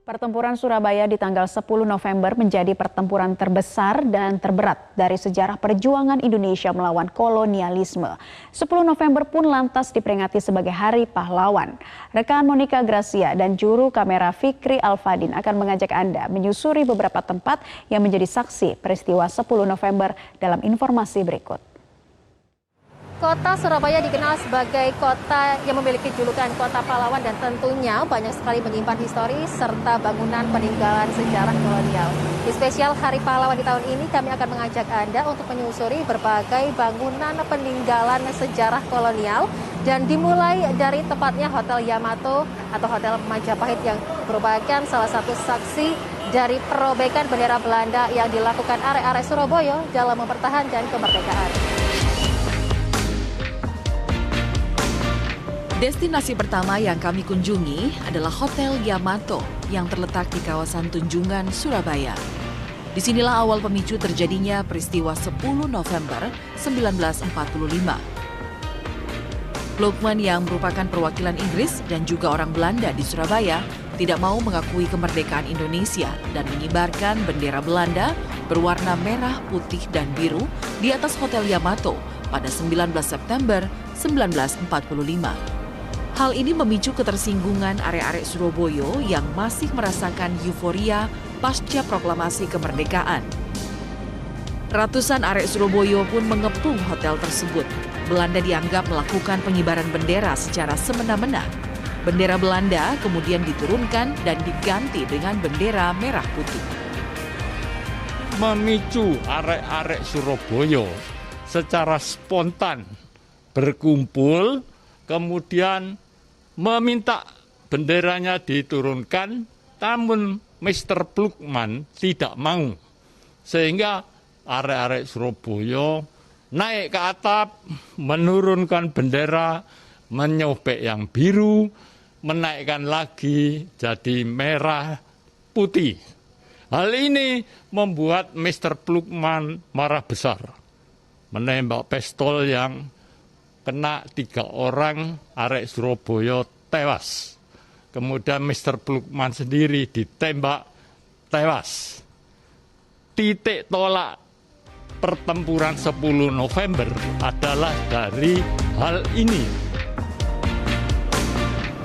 Pertempuran Surabaya di tanggal 10 November menjadi pertempuran terbesar dan terberat dari sejarah perjuangan Indonesia melawan kolonialisme. 10 November pun lantas diperingati sebagai Hari Pahlawan. Rekan Monica Gracia dan juru kamera Fikri Alfadin akan mengajak Anda menyusuri beberapa tempat yang menjadi saksi peristiwa 10 November dalam informasi berikut. Kota Surabaya dikenal sebagai kota yang memiliki julukan kota pahlawan dan tentunya banyak sekali menyimpan histori serta bangunan peninggalan sejarah kolonial. Di spesial Hari Pahlawan di tahun ini kami akan mengajak Anda untuk menyusuri berbagai bangunan peninggalan sejarah kolonial dan dimulai dari tepatnya Hotel Yamato atau Hotel Majapahit yang merupakan salah satu saksi dari perobekan bendera Belanda yang dilakukan arek-arek Surabaya dalam mempertahankan kemerdekaan. Destinasi pertama yang kami kunjungi adalah Hotel Yamato yang terletak di kawasan Tunjungan, Surabaya. Disinilah awal pemicu terjadinya peristiwa 10 November 1945. Lokman yang merupakan perwakilan Inggris dan juga orang Belanda di Surabaya tidak mau mengakui kemerdekaan Indonesia dan mengibarkan bendera Belanda berwarna merah, putih, dan biru di atas Hotel Yamato pada 19 September 1945. Hal ini memicu ketersinggungan arek-arek Surabaya yang masih merasakan euforia pasca proklamasi kemerdekaan. Ratusan arek Surabaya pun mengepung hotel tersebut. Belanda dianggap melakukan pengibaran bendera secara semena-mena. Bendera Belanda kemudian diturunkan dan diganti dengan bendera merah putih. Memicu arek-arek Surabaya secara spontan berkumpul, kemudian meminta benderanya diturunkan, namun Mr. Plukman tidak mau. Sehingga arek-arek Surabaya naik ke atap, menurunkan bendera, menyobek yang biru, menaikkan lagi jadi merah putih. Hal ini membuat Mr. Plukman marah besar, menembak pistol yang kena 3 orang arek Surabaya tewas. Kemudian Mr. Plukman sendiri ditembak tewas. Titik tolak pertempuran 10 November adalah dari hal ini.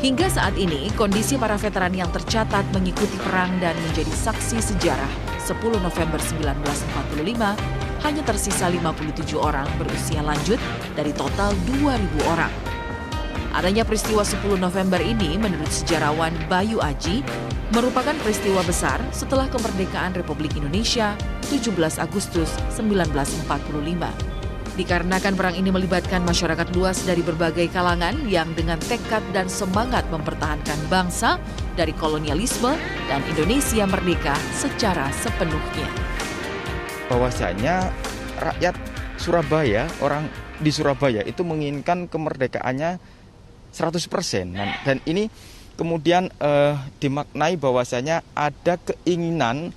Hingga saat ini, kondisi para veteran yang tercatat mengikuti perang dan menjadi saksi sejarah 10 November 1945 hanya tersisa 57 orang berusia lanjut dari total 2.000 orang. Adanya peristiwa 10 November ini menurut sejarawan Bayu Aji merupakan peristiwa besar setelah kemerdekaan Republik Indonesia 17 Agustus 1945. Dikarenakan perang ini melibatkan masyarakat luas dari berbagai kalangan yang dengan tekad dan semangat mempertahankan bangsa dari kolonialisme dan Indonesia merdeka secara sepenuhnya. Bahwasanya rakyat Surabaya, orang di Surabaya itu menginginkan kemerdekaannya 100%. Dan ini kemudian dimaknai bahwasanya ada keinginan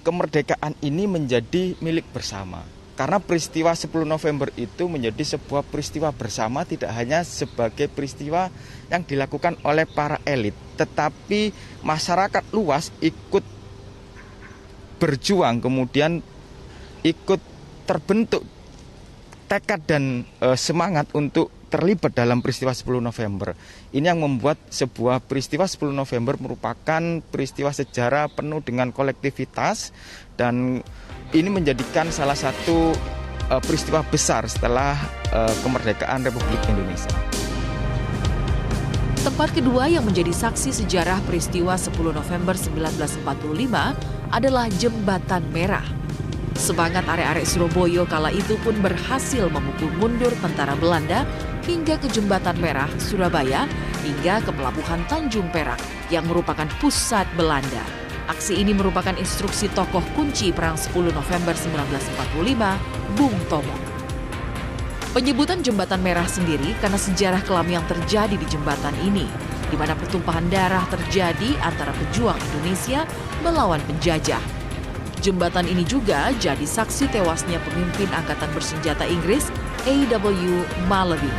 kemerdekaan ini menjadi milik bersama. Karena peristiwa 10 November itu menjadi sebuah peristiwa bersama, tidak hanya sebagai peristiwa yang dilakukan oleh para elit, tetapi masyarakat luas ikut berjuang, kemudian ikut terbentuk tekad dan semangat untuk terlibat dalam peristiwa 10 November. Ini yang membuat sebuah peristiwa 10 November merupakan peristiwa sejarah penuh dengan kolektivitas dan ini menjadikan salah satu peristiwa besar setelah kemerdekaan Republik Indonesia. Tempat kedua yang menjadi saksi sejarah peristiwa 10 November 1945 adalah Jembatan Merah. Semangat arek-arek Surabaya kala itu pun berhasil memukul mundur tentara Belanda hingga ke Jembatan Merah, Surabaya, hingga ke Pelabuhan Tanjung Perak yang merupakan pusat Belanda. Aksi ini merupakan instruksi tokoh kunci perang 10 November 1945, Bung Tomo. Penyebutan Jembatan Merah sendiri karena sejarah kelam yang terjadi di jembatan ini, di mana pertumpahan darah terjadi antara pejuang Indonesia melawan penjajah. Jembatan ini juga jadi saksi tewasnya pemimpin Angkatan Bersenjata Inggris, A.W. Malaby.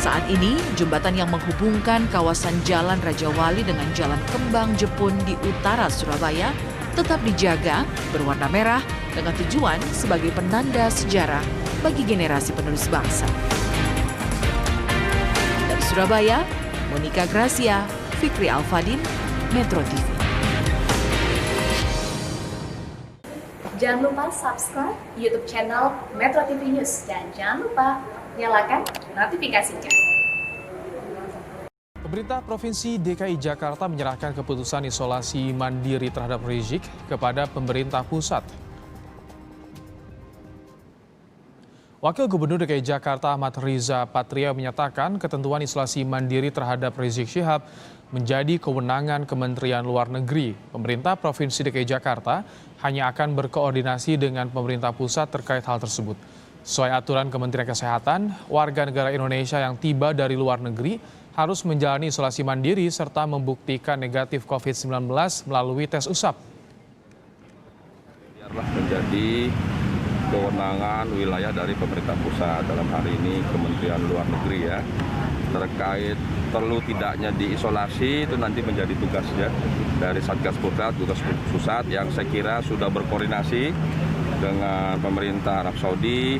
Saat ini, jembatan yang menghubungkan kawasan Jalan Raja Wali dengan Jalan Kembang Jepun di utara Surabaya tetap dijaga berwarna merah dengan tujuan sebagai penanda sejarah bagi generasi penerus bangsa. Dari Surabaya, Monica Gracia, Fikri Alfadin, Metro TV. Jangan lupa subscribe YouTube channel Metro TV News dan jangan lupa nyalakan notifikasinya. Pemerintah Provinsi DKI Jakarta menyerahkan keputusan isolasi mandiri terhadap Rizik kepada pemerintah pusat. Wakil Gubernur DKI Jakarta Ahmad Riza Patria menyatakan ketentuan isolasi mandiri terhadap Rizik Syihab menjadi kewenangan Kementerian Luar Negeri. Pemerintah Provinsi DKI Jakarta hanya akan berkoordinasi dengan pemerintah pusat terkait hal tersebut. Sesuai aturan Kementerian Kesehatan, warga negara Indonesia yang tiba dari luar negeri harus menjalani isolasi mandiri serta membuktikan negatif COVID-19 melalui tes usap. Biarlah menjadi kewenangan wilayah dari pemerintah pusat, dalam hari ini Kementerian Luar Negeri ya. Terkait perlu tidaknya diisolasi itu nanti menjadi tugasnya dari Satgas Pusat yang saya kira sudah berkoordinasi dengan pemerintah Arab Saudi,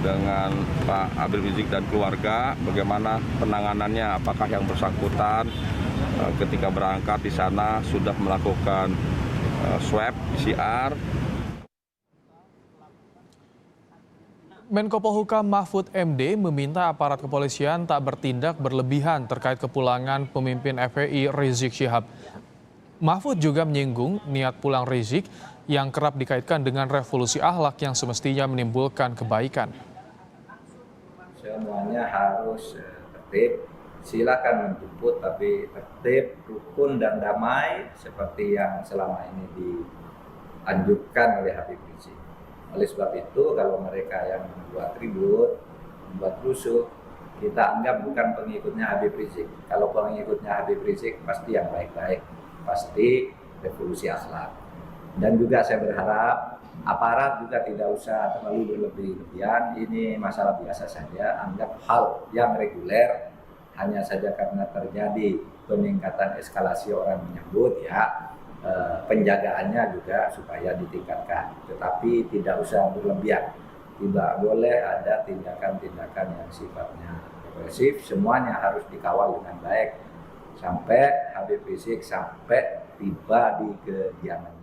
dengan Pak Habib Rizik dan keluarga, bagaimana penanganannya, apakah yang bersangkutan ketika berangkat di sana sudah melakukan swab PCR. Menko Polhukam Mahfud MD meminta aparat kepolisian tak bertindak berlebihan terkait kepulangan pemimpin FPI Rizik Syihab. Mahfud juga menyinggung niat pulang Rizik yang kerap dikaitkan dengan revolusi akhlak yang semestinya menimbulkan kebaikan. Semuanya harus tertib, silakan menjemput tapi tertib, rukun dan damai seperti yang selama ini dianjurkan oleh Habib Rizik. Oleh sebab itu kalau mereka yang membuat ribut, membuat rusuh, kita anggap bukan pengikutnya Habib Rizik. Kalau pengikutnya Habib Rizik pasti yang baik-baik, pasti revolusi akhlak. Dan juga saya berharap aparat juga tidak usah terlalu berlebih-lebihan. Ini masalah biasa saja, anggap hal yang reguler, hanya saja karena terjadi peningkatan eskalasi orang menyambut ya. Penjagaannya juga supaya ditingkatkan, tetapi tidak usah berlebihan. Tidak boleh ada tindakan-tindakan yang sifatnya represif. Semuanya harus dikawal dengan baik sampai Habib Rizik sampai tiba di kediamannya.